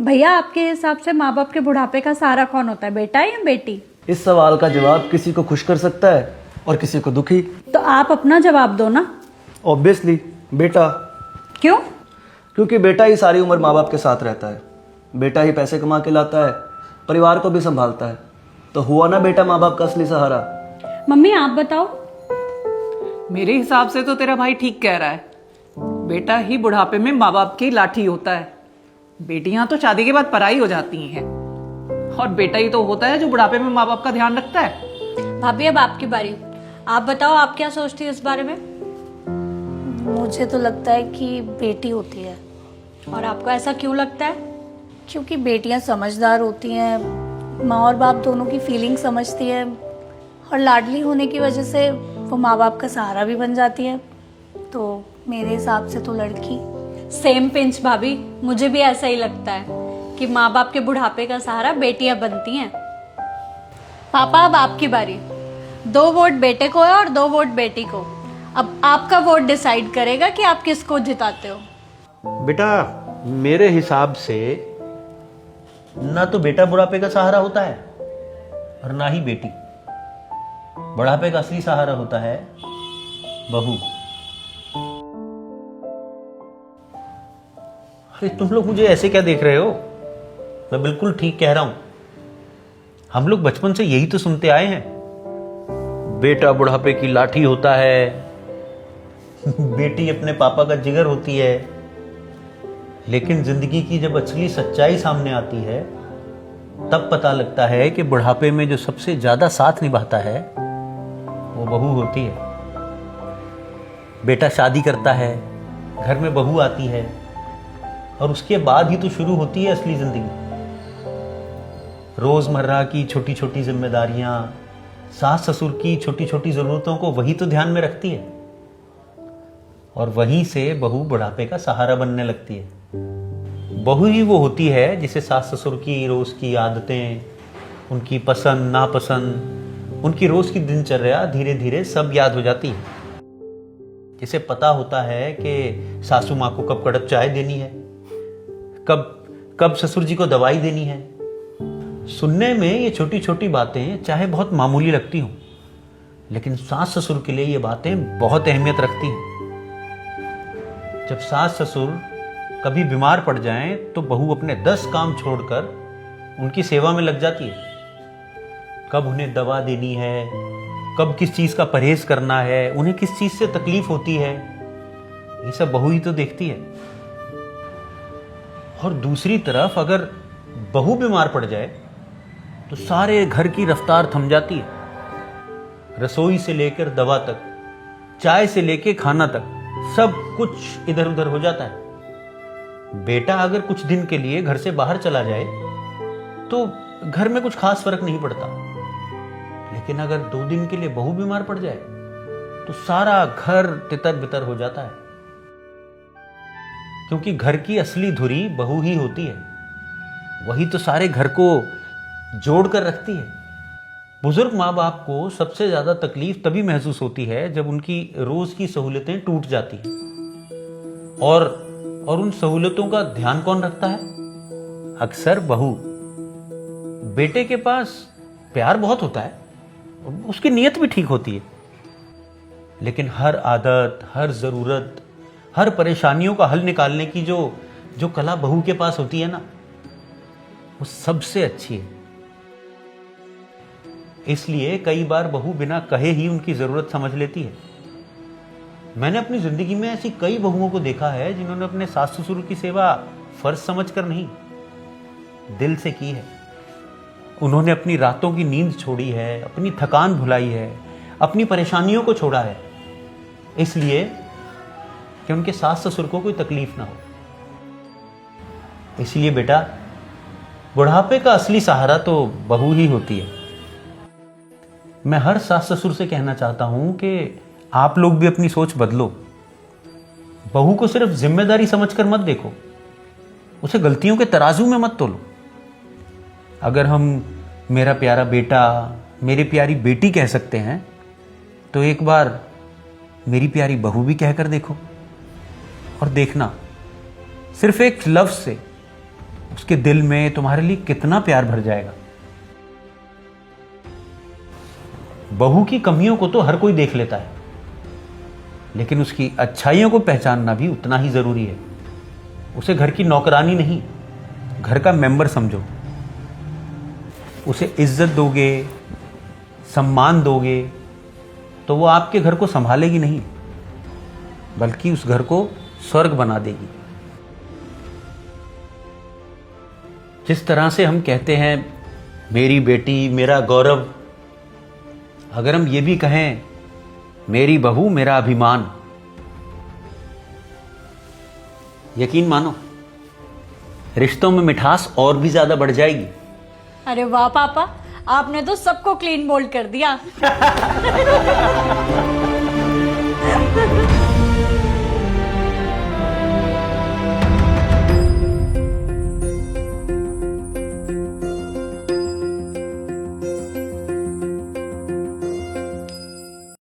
भैया, आपके हिसाब से माँ बाप के बुढ़ापे का सहारा कौन होता है, बेटा या बेटी? इस सवाल का जवाब किसी को खुश कर सकता है और किसी को दुखी। तो आप अपना जवाब दो ना। ऑब्वियसली बेटा। क्यों? क्योंकि बेटा ही सारी उम्र माँ बाप के साथ रहता है, बेटा ही पैसे कमा के लाता है, परिवार को भी संभालता है। तो हुआ ना बेटा माँ बाप का असली सहारा। मम्मी आप बताओ। मेरे हिसाब से तो तेरा भाई ठीक कह रहा है, बेटा ही बुढ़ापे में माँ बाप की लाठी होता है। बेटियां तो शादी के बाद पराई हो जाती हैं, और बेटा ही तो होता है जो बुढ़ापे में माँ बाप का ध्यान रखता है। भाभी अब आपकी बारी, आप बताओ आप क्या सोचती है इस बारे में? मुझे तो लगता है कि बेटी होती है। और आपको ऐसा क्यों लगता है? क्योंकि बेटियां समझदार होती हैं, माँ और बाप दोनों की फीलिंग समझती है, और लाडली होने की वजह से वो माँ बाप का सहारा भी बन जाती है। तो मेरे हिसाब से तो लड़की। सेम पिंच भाभी, मुझे भी ऐसा ही लगता है कि माँ बाप के बुढ़ापे का सहारा बेटियां बनती हैं। पापा अब आपकी बारी। 2 वोट बेटे को है और 2 वोट बेटी को। अब आपका वोट डिसाइड करेगा कि आप किसको जिताते हो। बेटा मेरे हिसाब से ना तो बेटा बुढ़ापे का सहारा होता है और ना ही बेटी। बुढ़ापे का असली सहारा होता है बहू। अरे तुम लोग मुझे ऐसे क्या देख रहे हो? मैं बिल्कुल ठीक कह रहा हूं। हम लोग बचपन से यही तो सुनते आए हैं, बेटा बुढ़ापे की लाठी होता है, बेटी अपने पापा का जिगर होती है। लेकिन जिंदगी की जब असली सच्चाई सामने आती है तब पता लगता है कि बुढ़ापे में जो सबसे ज्यादा साथ निभाता है वो बहू होती है। बेटा शादी करता है, घर में बहू आती है, और उसके बाद ही तो शुरू होती है असली जिंदगी। रोजमर्रा की छोटी छोटी जिम्मेदारियां, सास ससुर की छोटी छोटी जरूरतों को वही तो ध्यान में रखती है, और वहीं से बहू बुढ़ापे का सहारा बनने लगती है। बहू ही वो होती है जिसे सास ससुर की रोज की आदतें, उनकी पसंद नापसंद, उनकी रोज की दिनचर्या धीरे धीरे सब याद हो जाती है। जिसे पता होता है कि सासू माँ को कब कड़क चाय देनी है, कब ससुर जी को दवाई देनी है। सुनने में ये छोटी छोटी बातें चाहे बहुत मामूली लगती हों, लेकिन सास ससुर के लिए ये बातें बहुत अहमियत रखती हैं। जब सास ससुर कभी बीमार पड़ जाएं तो बहू अपने 10 काम छोड़कर उनकी सेवा में लग जाती है। कब उन्हें दवा देनी है, कब किस चीज का परहेज करना है, उन्हें किस चीज से तकलीफ होती है, ये सब बहू ही तो देखती है। और दूसरी तरफ अगर बहू बीमार पड़ जाए तो सारे घर की रफ्तार थम जाती है। रसोई से लेकर दवा तक, चाय से लेकर खाना तक, सब कुछ इधर उधर हो जाता है। बेटा अगर कुछ दिन के लिए घर से बाहर चला जाए तो घर में कुछ खास फर्क नहीं पड़ता, लेकिन अगर 2 दिन के लिए बहू बीमार पड़ जाए तो सारा घर तितर बितर हो जाता है। क्योंकि घर की असली धुरी बहू ही होती है, वही तो सारे घर को जोड़ कर रखती है। बुजुर्ग माँ बाप को सबसे ज्यादा तकलीफ तभी महसूस होती है जब उनकी रोज की सहूलतें टूट जाती हैं। और उन सहूलतों का ध्यान कौन रखता है? अक्सर बहू। बेटे के पास प्यार बहुत होता है, उसकी नीयत भी ठीक होती है, लेकिन हर आदत, हर जरूरत, हर परेशानियों का हल निकालने की जो कला बहू के पास होती है ना, वो सबसे अच्छी है। इसलिए कई बार बहू बिना कहे ही उनकी जरूरत समझ लेती है। मैंने अपनी जिंदगी में ऐसी कई बहुओं को देखा है जिन्होंने अपने सास ससुर की सेवा फर्ज समझकर नहीं, दिल से की है। उन्होंने अपनी रातों की नींद छोड़ी है, अपनी थकान भुलाई है, अपनी परेशानियों को छोड़ा है, इसलिए कि उनके सास ससुर को कोई तकलीफ ना हो। इसलिए बेटा, बुढ़ापे का असली सहारा तो बहू ही होती है। मैं हर सास ससुर से कहना चाहता हूं कि आप लोग भी अपनी सोच बदलो। बहू को सिर्फ जिम्मेदारी समझकर मत देखो, उसे गलतियों के तराजू में मत तोलो। अगर हम मेरा प्यारा बेटा, मेरी प्यारी बेटी कह सकते हैं, तो एक बार मेरी प्यारी बहू भी कहकर देखो, और देखना सिर्फ एक लफ्ज से उसके दिल में तुम्हारे लिए कितना प्यार भर जाएगा। बहू की कमियों को तो हर कोई देख लेता है, लेकिन उसकी अच्छाइयों को पहचानना भी उतना ही जरूरी है। उसे घर की नौकरानी नहीं, घर का मेंबर समझो। उसे इज्जत दोगे, सम्मान दोगे, तो वो आपके घर को संभालेगी नहीं, बल्कि उस घर को स्वर्ग बना देगी। जिस तरह से हम कहते हैं मेरी बेटी मेरा गौरव, अगर हम ये भी कहें मेरी बहू मेरा अभिमान, यकीन मानो रिश्तों में मिठास और भी ज्यादा बढ़ जाएगी। अरे वाह पापा, आपने तो सबको क्लीन बोल्ड कर दिया।